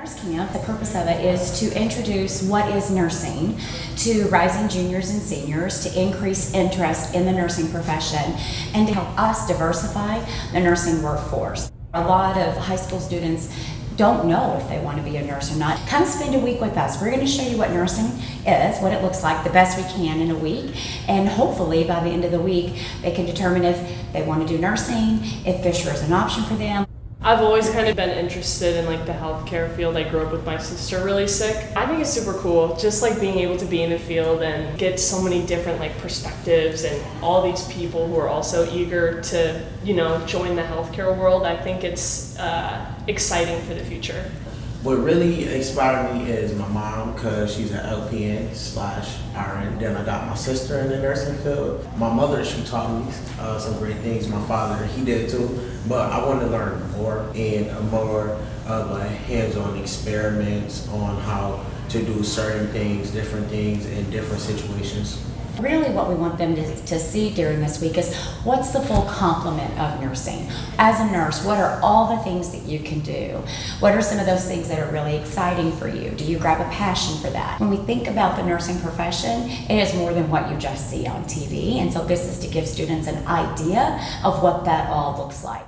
Nurse Camp, the purpose of it is to introduce what is nursing to rising juniors and seniors, to increase interest in the nursing profession, and to help us diversify the nursing workforce. A lot of high school students don't know if they want to be a nurse or not. Come spend a week with us. We're going to show you what nursing is, what it looks like, the best we can in a week, and hopefully by the end of the week they can determine if they want to do nursing, if Fisher is an option for them. I've always kind of been interested in the healthcare field. I grew up with my sister really sick. I think it's super cool, just being able to be in the field and get so many different perspectives and all these people who are also eager to, join the healthcare world. I think it's exciting for the future. What really inspired me is my mom, because she's an LPN/RN. Then I got my sister in the nursing field. My mother, she taught me some great things. My father, he did too. But I wanted to learn more and more of hands-on experiments on how to do certain things, different things in different situations. Really what we want them to see during this week is what's the full complement of nursing. As a nurse, what are all the things that you can do? What are some of those things that are really exciting for you? Do you grab a passion for that? When we think about the nursing profession, it is more than what you just see on TV. And so this is to give students an idea of what that all looks like.